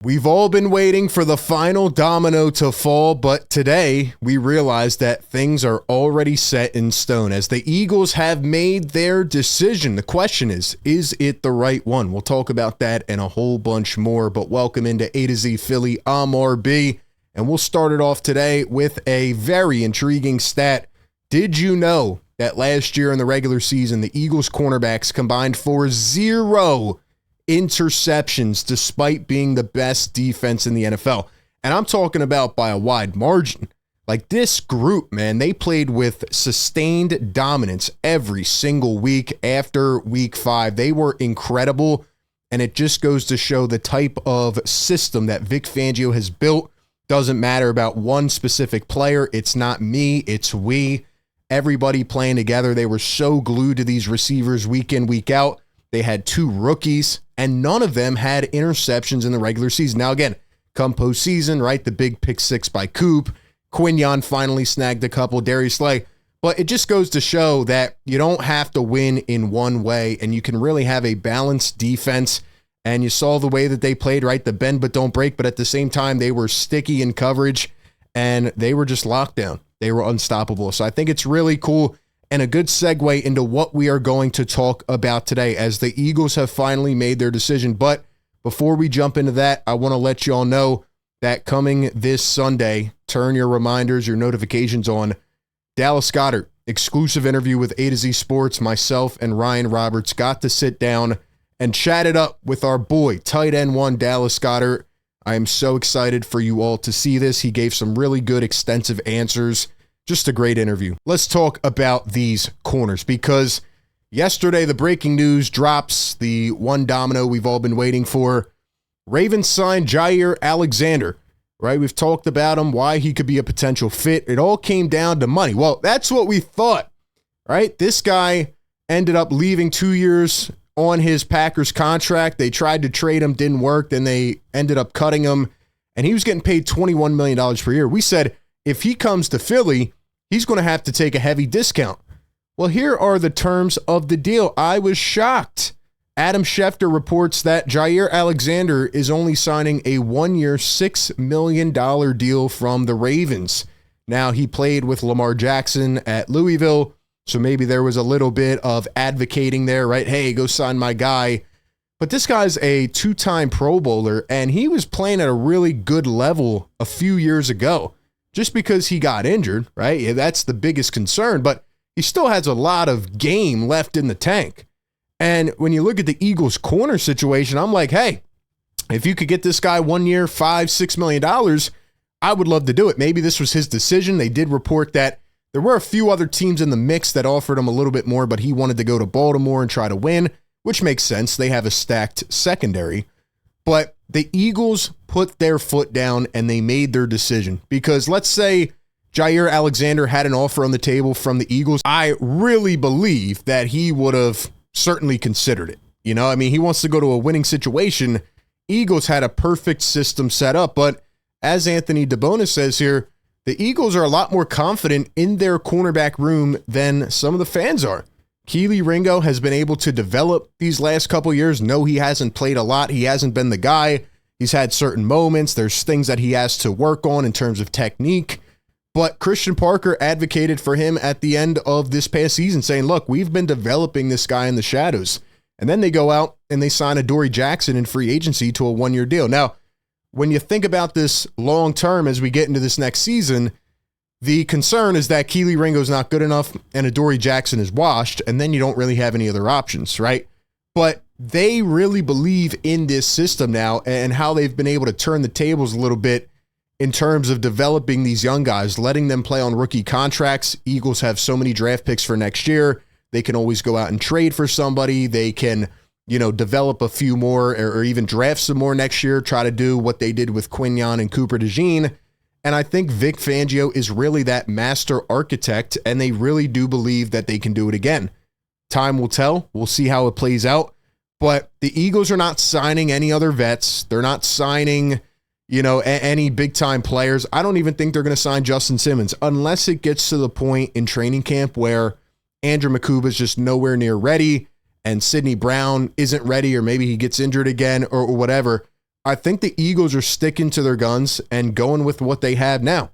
We've all been waiting for the final domino to fall, but today we realize that things are already set in stone as the Eagles have made their decision. The question is it the right one? We'll talk about that and a whole bunch more, but welcome into A to Z Philly. I'm RB, and we'll start it off today with a very intriguing stat. Did you know that last year in the regular season, the Eagles cornerbacks combined for 0 interceptions despite being the best defense in the NFL? And I'm talking about by a wide margin. Like, this group, man, they played with sustained dominance every single week after week 5. They were incredible, and it just goes to show the type of system that Vic Fangio has built. Doesn't matter about one specific player. It's not me, it's we. Everybody playing together. They were so glued to these receivers week in, week out. They had 2 rookies, and none of them had interceptions in the regular season. Now, again, come postseason, right, the big pick 6 by Coop. Quinyon finally snagged a couple, Darius Slay. But it just goes to show that you don't have to win in one way, and you can really have a balanced defense. And you saw the way that they played, right, the bend but don't break, but at the same time, they were sticky in coverage, and they were just locked down. They were unstoppable. So I think it's really cool and a good segue into what we are going to talk about today as the Eagles have finally made their decision. But before we jump into that, I want to let you all know that coming this Sunday, turn your reminders, your notifications on. Dallas Goedert, exclusive interview with A to Z Sports. Myself and Ryan Roberts got to sit down and chat it up with our boy, tight end 1, Dallas Goedert. I am so excited for you all to see this. He gave some really good, extensive answers. Just a great interview. Let's talk about these corners because yesterday the breaking news drops, the one domino we've all been waiting for. Ravens signed Jaire Alexander, right? We've talked about him, why he could be a potential fit. It all came down to money. Well, that's what we thought, right? This guy ended up leaving 2 years on his Packers contract. They tried to trade him, didn't work. Then they ended up cutting him, and he was getting paid $21 million per year. We said, if he comes to Philly, he's going to have to take a heavy discount. Well, here are the terms of the deal. I was shocked. Adam Schefter reports that Jaire Alexander is only signing a 1-year, $6 million deal from the Ravens. Now, he played with Lamar Jackson at Louisville, so maybe there was a little bit of advocating there, right? Hey, go sign my guy. But this guy's a 2-time Pro Bowler, and he was playing at a really good level a few years ago. Just because he got injured, right? Yeah, that's the biggest concern, but he still has a lot of game left in the tank. And when you look at the Eagles corner situation, I'm like, hey, if you could get this guy 1 year, $5-6 million, I would love to do it. Maybe this was his decision. They did report that there were a few other teams in the mix that offered him a little bit more, but he wanted to go to Baltimore and try to win, which makes sense. They have a stacked secondary. But the Eagles put their foot down and they made their decision because let's say Jaire Alexander had an offer on the table from the Eagles. I really believe that he would have certainly considered it. You know, I mean, he wants to go to a winning situation. Eagles had a perfect system set up, but as Anthony DeBonis says here, the Eagles are a lot more confident in their cornerback room than some of the fans are. Kelee Ringo has been able to develop these last couple years. No, he hasn't played a lot. He hasn't been the guy. He's had certain moments. There's things that he has to work on in terms of technique. But Christian Parker advocated for him at the end of this past season, saying, look, we've been developing this guy in the shadows. And then they go out and they sign Adoree Jackson in free agency to a 1-year deal. Now, when you think about this long term as we get into this next season, the concern is that Kelee Ringo is not good enough and Adoree Jackson is washed, and then you don't really have any other options, right? But they really believe in this system now and how they've been able to turn the tables a little bit in terms of developing these young guys, letting them play on rookie contracts. Eagles have so many draft picks for next year. They can always go out and trade for somebody. They can, you know, develop a few more or even draft some more next year, try to do what they did with Quinyon and Cooper DeJean. And I think Vic Fangio is really that master architect, and they really do believe that they can do it again. Time will tell. We'll see how it plays out. But the Eagles are not signing any other vets. They're not signing, you know, any big-time players. I don't even think they're going to sign Justin Simmons unless it gets to the point in training camp where Andrew McCuba is just nowhere near ready and Sidney Brown isn't ready, or maybe he gets injured again or whatever. I think the Eagles are sticking to their guns and going with what they have now.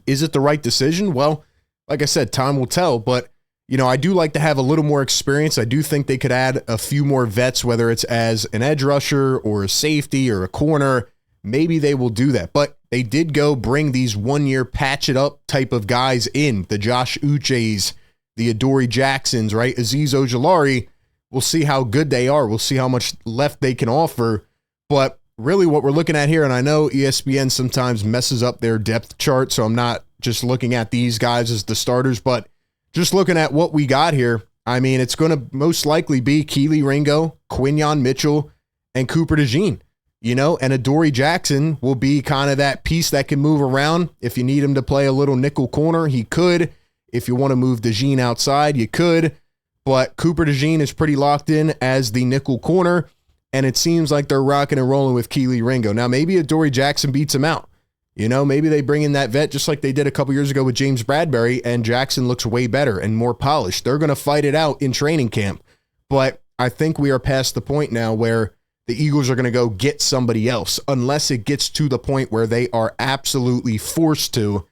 Is it the right decision? Well, like I said, time will tell, but I do like to have a little more experience. I do think they could add a few more vets, whether it's as an edge rusher or a safety or a corner. Maybe they will do that, but they did go bring these 1-year patch it up type of guys in, the Josh Uches, the Adoree Jacksons, right? Azeez Ojulari. We'll see how good they are. We'll see how much left they can offer, but really what we're looking at here, and I know ESPN sometimes messes up their depth chart, so I'm not just looking at these guys as the starters, but just looking at what we got here, I mean, it's going to most likely be Kelee Ringo, Quinyon Mitchell, and Cooper DeJean, and Adoree Jackson will be kind of that piece that can move around. If you need him to play a little nickel corner, he could. If you want to move DeJean outside, you could, but Cooper DeJean is pretty locked in as the nickel corner, and it seems like they're rocking and rolling with Kelee Ringo. Now, maybe Adoree Jackson beats him out. Maybe they bring in that vet just like they did a couple years ago with James Bradbury, and Jackson looks way better and more polished. They're going to fight it out in training camp. But I think we are past the point now where the Eagles are going to go get somebody else, unless it gets to the point where they are absolutely forced to.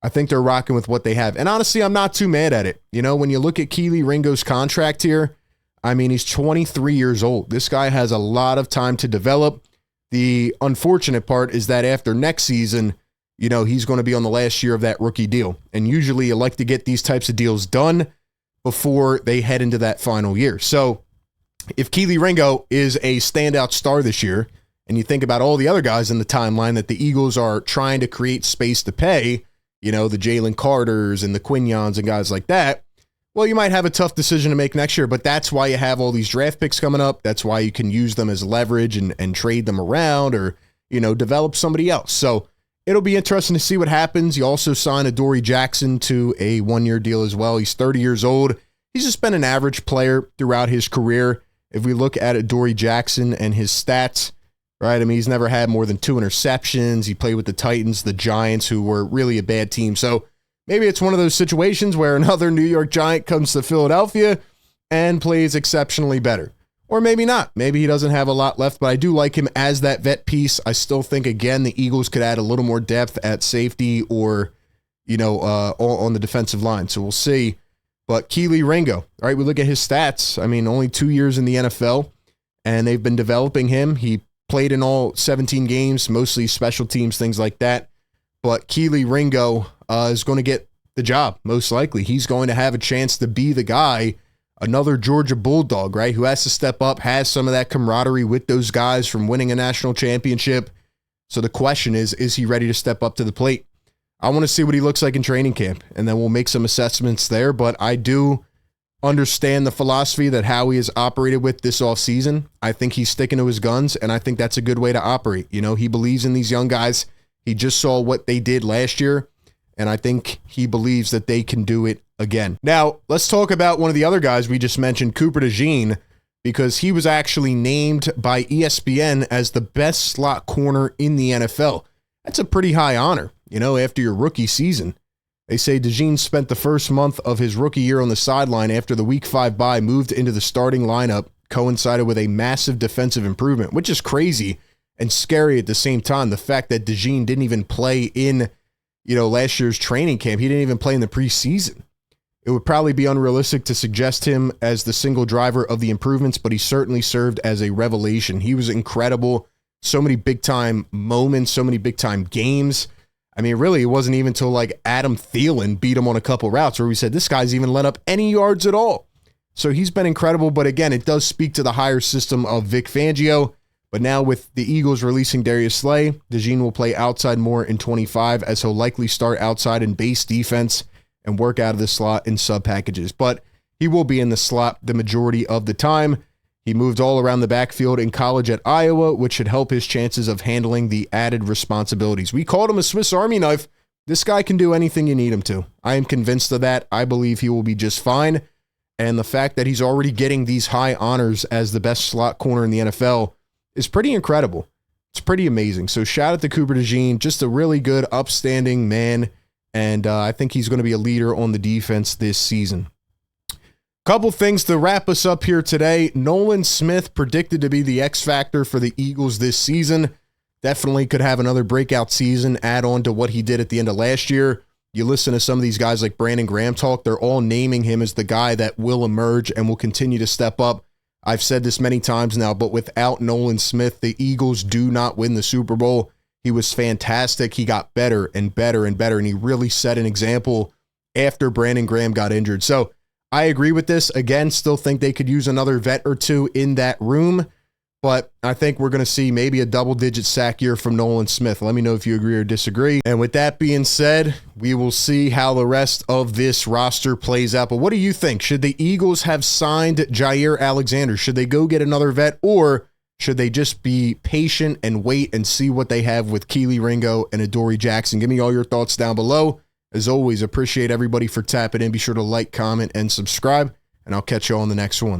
I think they're rocking with what they have. And honestly, I'm not too mad at it. When you look at Kelee Ringo's contract here, I mean, he's 23 years old. This guy has a lot of time to develop. The unfortunate part is that after next season, he's going to be on the last year of that rookie deal. And usually you like to get these types of deals done before they head into that final year. So if Kelee Ringo is a standout star this year, and you think about all the other guys in the timeline that the Eagles are trying to create space to pay, the Jalen Carters and the Quinyons and guys like that, well, you might have a tough decision to make next year, but that's why you have all these draft picks coming up. That's why you can use them as leverage and trade them around or, develop somebody else. So it'll be interesting to see what happens. You also sign Adoree Jackson to a 1-year deal as well. He's 30 years old. He's just been an average player throughout his career. If we look at Adoree Jackson and his stats, right? I mean, he's never had more than 2 interceptions. He played with the Titans, the Giants, who were really a bad team. So maybe it's one of those situations where another New York Giant comes to Philadelphia and plays exceptionally better. Or maybe not. Maybe he doesn't have a lot left, but I do like him as that vet piece. I still think, again, the Eagles could add a little more depth at safety or, on the defensive line. So we'll see. But Kelee Ringo, all right, we look at his stats. I mean, only 2 years in the NFL, and they've been developing him. He played in all 17 games, mostly special teams, things like that. But Kelee Ringo is going to get the job, most likely. He's going to have a chance to be the guy, another Georgia Bulldog, right, who has to step up, has some of that camaraderie with those guys from winning a national championship. So the question is he ready to step up to the plate? I want to see what he looks like in training camp, and then we'll make some assessments there. But I do understand the philosophy that Howie has operated with this offseason. I think he's sticking to his guns, and I think that's a good way to operate. He believes in these young guys. He just saw what they did last year, and I think he believes that they can do it again. Now, let's talk about one of the other guys we just mentioned, Cooper DeJean, because he was actually named by ESPN as the best slot corner in the NFL. That's a pretty high honor, after your rookie season. They say DeJean spent the first month of his rookie year on the sideline after the Week 5 bye, moved into the starting lineup, coincided with a massive defensive improvement, which is crazy and scary at the same time. The fact that DeJean didn't even play in, last year's training camp. He didn't even play in the preseason. It would probably be unrealistic to suggest him as the single driver of the improvements, but he certainly served as a revelation. He was incredible. So many big-time moments, so many big-time games. I mean, really, it wasn't even until like Adam Thielen beat him on a couple routes where we said, this guy's even let up any yards at all. So he's been incredible, but again, it does speak to the higher system of Vic Fangio. But now with the Eagles releasing Darius Slay, DeJean will play outside more in 25, as he'll likely start outside in base defense and work out of the slot in sub packages. But he will be in the slot the majority of the time. He moved all around the backfield in college at Iowa, which should help his chances of handling the added responsibilities. We called him a Swiss Army knife. This guy can do anything you need him to. I am convinced of that. I believe he will be just fine. And the fact that he's already getting these high honors as the best slot corner in the NFL is pretty incredible. It's pretty amazing. So shout out to Cooper DeJean, just a really good, upstanding man. And I think he's going to be a leader on the defense this season. Couple things to wrap us up here today. Nolan Smith predicted to be the X factor for the Eagles this season. Definitely could have another breakout season, add on to what he did at the end of last year. You listen to some of these guys like Brandon Graham talk, they're all naming him as the guy that will emerge and will continue to step up. I've said this many times now, but without Nolan Smith, the Eagles do not win the Super Bowl. He was fantastic. He got better and better and better, and he really set an example after Brandon Graham got injured. So I agree with this. Again, still think they could use another vet or two in that room, but I think we're going to see maybe a double-digit sack year from Nolan Smith. Let me know if you agree or disagree. And with that being said, we will see how the rest of this roster plays out. But what do you think? Should the Eagles have signed Jaire Alexander? Should they go get another vet, or should they just be patient and wait and see what they have with Kelee Ringo and Adoree Jackson? Give me all your thoughts down below. As always, appreciate everybody for tapping in. Be sure to like, comment, and subscribe, and I'll catch you on the next one.